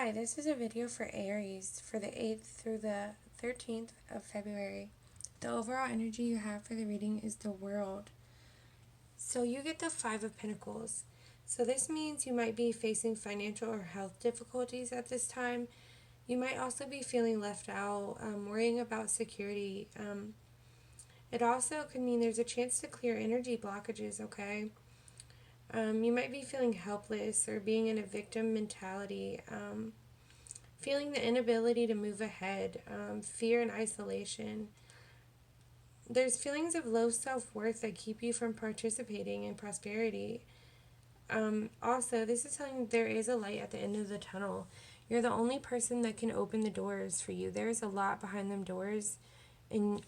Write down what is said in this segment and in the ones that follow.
Hi, this is a video for Aries for the 8th through the 13th of February. The overall energy you have for the reading is the World. So you get the Five of Pentacles. So this means you might be facing financial or health difficulties at this time. You might also be feeling left out, worrying about security. It also could mean there's a chance to clear energy blockages, okay? You might be feeling helpless or being in a victim mentality. Feeling the inability to move ahead, fear and isolation. There's feelings of low self-worth that keep you from participating in prosperity. Also, this is telling you there is a light at the end of the tunnel. You're the only person that can open the doors for you. There's a lot behind them doors. And,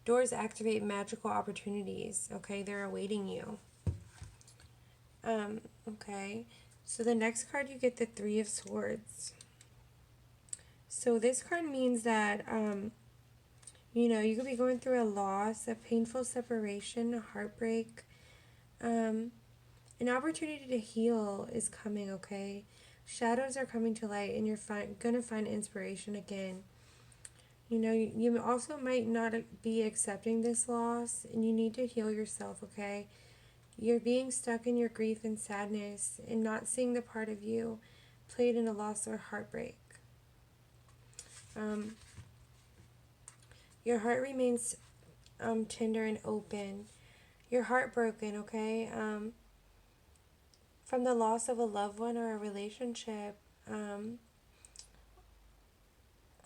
doors activate magical opportunities. Okay, they're awaiting you. Okay. So the next card you get the Three of Swords. So this card means that, you could be going through a loss, a painful separation, a heartbreak. An opportunity to heal is coming, okay? Shadows are coming to light and you're going to find inspiration again. You also might not be accepting this loss and you need to heal yourself, okay? You're being stuck in your grief and sadness and not seeing the part of you played in a loss or heartbreak. Your heart remains tender and open. You're heartbroken, okay? From the loss of a loved one or a relationship,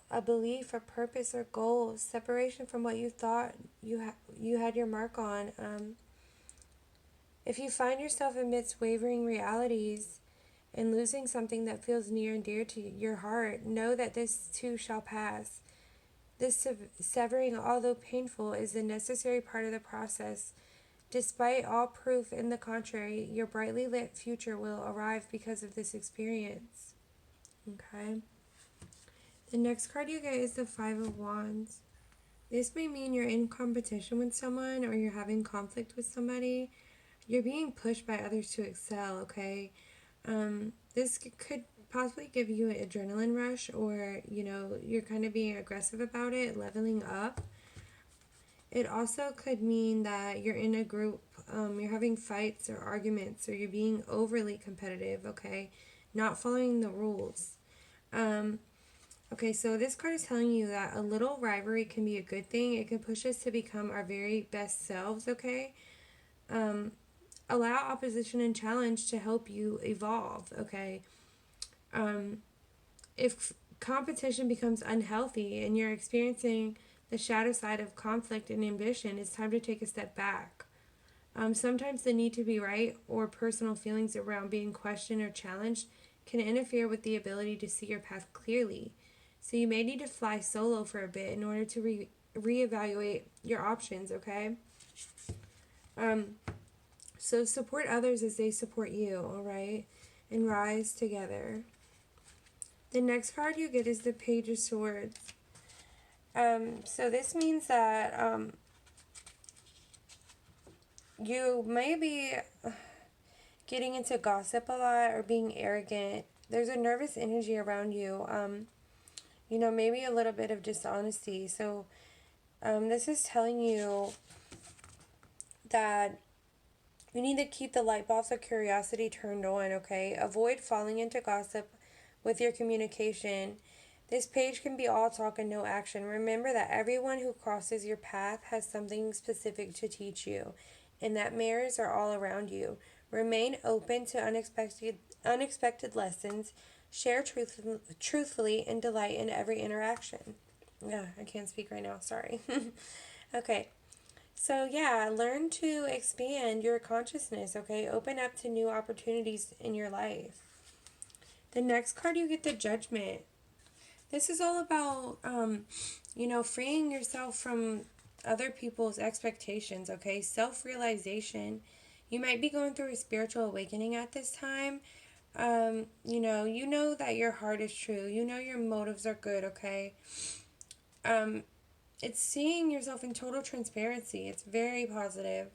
a belief, a purpose or goal, separation from what you thought you had your mark on. If you find yourself amidst wavering realities and losing something that feels near and dear to your heart, know that this too shall pass. This severing, although painful, is a necessary part of the process. Despite all proof in the contrary, your brightly lit future will arrive because of this experience. Okay. The next card you get is the Five of Wands. This may mean you're in competition with someone or you're having conflict with somebody. You're being pushed by others to excel, okay? This could possibly give you an adrenaline rush or, you're kind of being aggressive about it, leveling up. It also could mean that you're in a group, you're having fights or arguments, or you're being overly competitive, okay? Not following the rules. Okay, so this card is telling you that a little rivalry can be a good thing. It can push us to become our very best selves, okay? Allow opposition and challenge to help you evolve, okay? If competition becomes unhealthy and you're experiencing the shadow side of conflict and ambition, it's time to take a step back. Sometimes the need to be right or personal feelings around being questioned or challenged can interfere with the ability to see your path clearly. So you may need to fly solo for a bit in order to reevaluate your options, okay? So support others as they support you, all right? And rise together. The next card you get is the Page of Swords. So this means that you may be getting into gossip a lot or being arrogant. There's a nervous energy around you. Maybe a little bit of dishonesty. So this is telling you that you need to keep the light bulbs of curiosity turned on, okay? Avoid falling into gossip with your communication. This page can be all talk and no action. Remember that everyone who crosses your path has something specific to teach you, and that mirrors are all around you. Remain open to unexpected lessons. Share truthfully and delight in every interaction. Yeah, I can't speak right now. Sorry. Okay. So yeah, learn to expand your consciousness, okay? Open up to new opportunities in your life. The next card you get the Judgment. This is all about, freeing yourself from other people's expectations, okay? Self-realization. You might be going through a spiritual awakening at this time. You know that your heart is true. You know your motives are good, okay? It's seeing yourself in total transparency. It's very positive.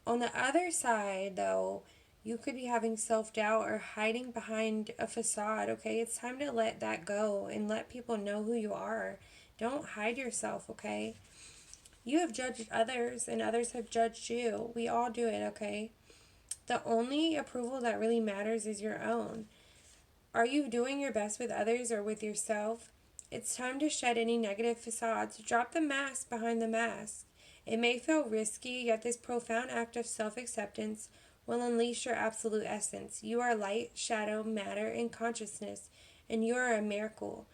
On the other side, though, You could be having self-doubt or hiding behind a facade, okay? It's time to let that go and let people know who you are. Don't hide yourself, okay? You have judged others and others have judged you. We all do it, okay? The only approval that really matters is your own. Are you doing your best with others or with yourself? It's time to shed any negative facades. Drop the mask behind the mask. It may feel risky, yet this profound act of self acceptance will unleash your absolute essence. You are light, shadow, matter, and consciousness, and you are a miracle.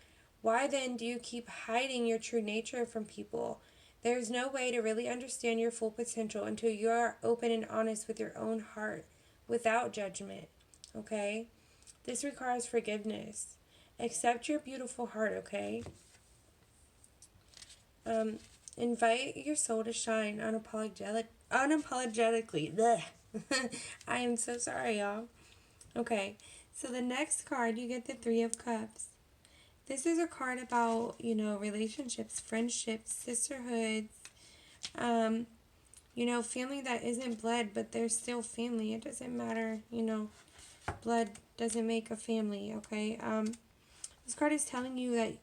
Why then do you keep hiding your true nature from people? There is no way to really understand your full potential until you are open and honest with your own heart without judgment. Okay? This requires forgiveness. Accept your beautiful heart, okay? Um, Invite your soul to shine unapologetically. Blech. I am so sorry, y'all. Okay, so the next card, you get the Three of Cups. This is a card about, relationships, friendships, sisterhoods, um, family that isn't blood, but they're still family. It doesn't matter, blood doesn't make a family, okay? This card is telling you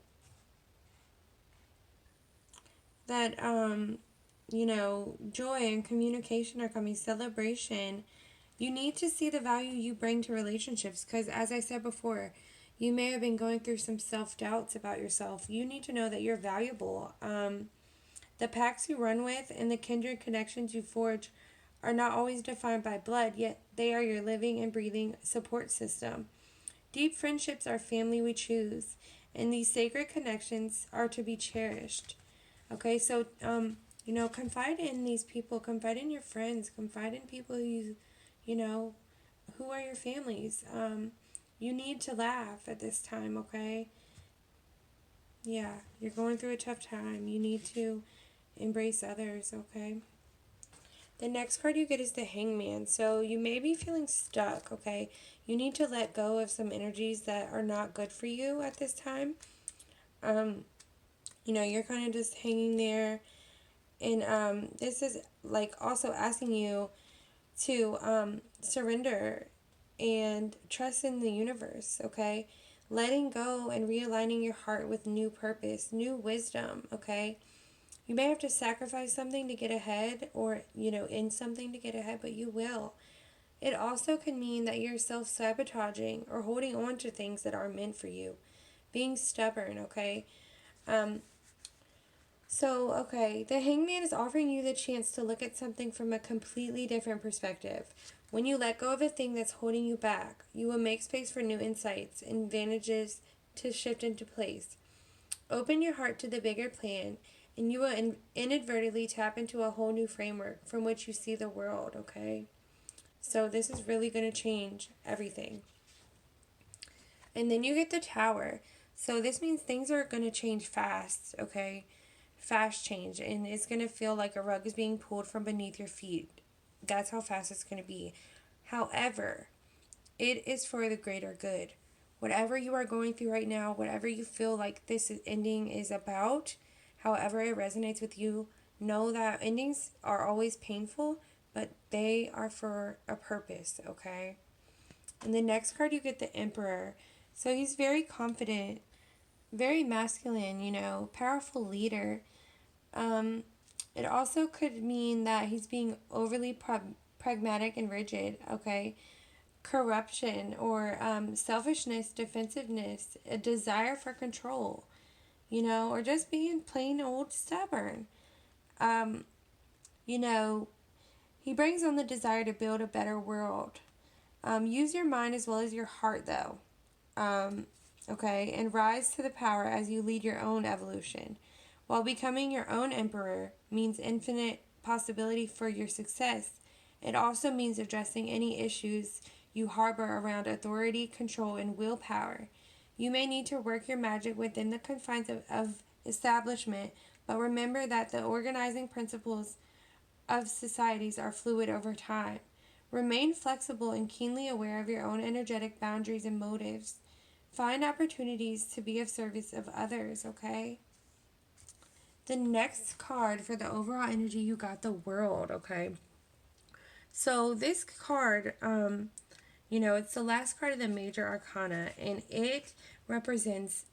that joy and communication are coming, celebration. You need to see the value you bring to relationships because, as I said before, you may have been going through some self-doubts about yourself. You need to know that you're valuable. The pacts you run with and the kindred connections you forge are not always defined by blood, yet they are your living and breathing support system. Deep friendships are family we choose, and these sacred connections are to be cherished. Okay, so confide in these people, confide in your friends, confide in people who are your families. You need to laugh at this time, okay? Yeah, you're going through a tough time. You need to embrace others, okay? The next card you get is the Hangman. So you may be feeling stuck, okay? You need to let go of some energies that are not good for you at this time. You're kind of just hanging there. And this is like also asking you to surrender and trust in the universe, okay? Letting go and realigning your heart with new purpose, new wisdom, okay? You may have to sacrifice something to get ahead or, in something to get ahead, but you will. It also can mean that you're self sabotaging or holding on to things that are meant for you. Being stubborn, okay? Um, okay, the Hangman is offering you the chance to look at something from a completely different perspective. When you let go of a thing that's holding you back, you will make space for new insights and advantages to shift into place. Open your heart to the bigger plan, and you will inadvertently tap into a whole new framework from which you see the world, okay? So this is really going to change everything. And then you get the Tower. So this means things are going to change fast, okay? Fast change. And it's going to feel like a rug is being pulled from beneath your feet. That's how fast it's going to be. However, it is for the greater good. Whatever you are going through right now, whatever you feel like this ending is about, however it resonates with you, know that endings are always painful, but they are for a purpose, okay? And the next card you get the Emperor. So he's very confident, very masculine, powerful leader. It also could mean that he's being overly pragmatic and rigid, okay? Corruption or selfishness, defensiveness, a desire for control, or just being plain old stubborn. Um, you know, he brings on the desire to build a better world. Use your mind as well as your heart, though. Okay, and rise to the power as you lead your own evolution. While becoming your own emperor means infinite possibility for your success, it also means addressing any issues you harbor around authority, control, and willpower. You may need to work your magic within the confines of establishment, but remember that the organizing principles of societies are fluid over time. Remain flexible and keenly aware of your own energetic boundaries and motives. Find opportunities to be of service of others, okay? The next card for the overall energy, you got the World, okay? So this card, it's the last card of the major arcana, and it represents,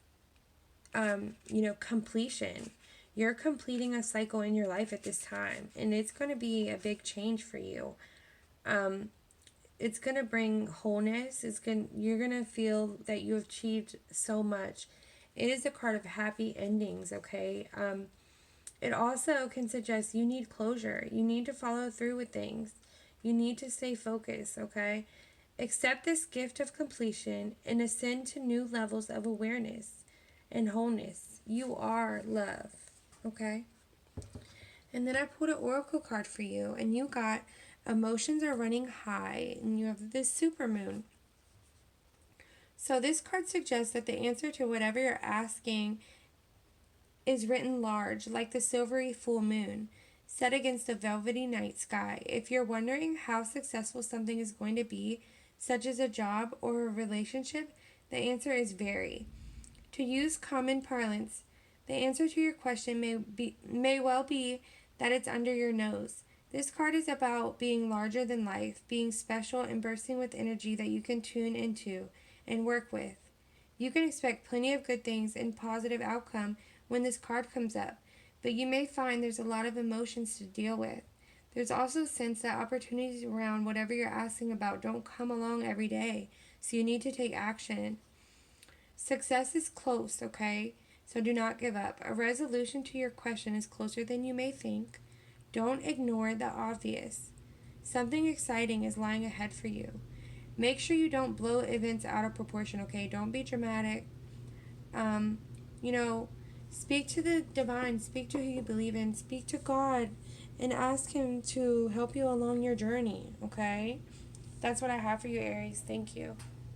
completion. You're completing a cycle in your life at this time, and it's going to be a big change for you. It's going to bring wholeness. You're going to feel that you have achieved so much. It is a card of happy endings, okay? It also can suggest you need closure. You need to follow through with things. You need to stay focused, okay? Accept this gift of completion and ascend to new levels of awareness and wholeness. You are love, okay? And then I pulled an oracle card for you, and you got emotions are running high, and you have this super moon. So this card suggests that the answer to whatever you're asking is written large, like the silvery full moon, set against a velvety night sky. If you're wondering how successful something is going to be, such as a job or a relationship, the answer is very. To use common parlance, the answer to your question may well be that it's under your nose. This card is about being larger than life, being special and bursting with energy that you can tune into and work with. You can expect plenty of good things and positive outcome when this card comes up, but you may find there's a lot of emotions to deal with. There's also a sense that opportunities around whatever you're asking about don't come along every day, so you need to take action. Success is close, okay? So do not give up. A resolution to your question is closer than you may think. Don't ignore the obvious. Something exciting is lying ahead for you. Make sure you don't blow events out of proportion, okay? Don't be dramatic. Um, you know, speak to the divine, speak to who you believe in, speak to God, and ask Him to help you along your journey, okay? That's what I have for you, Aries. Thank you.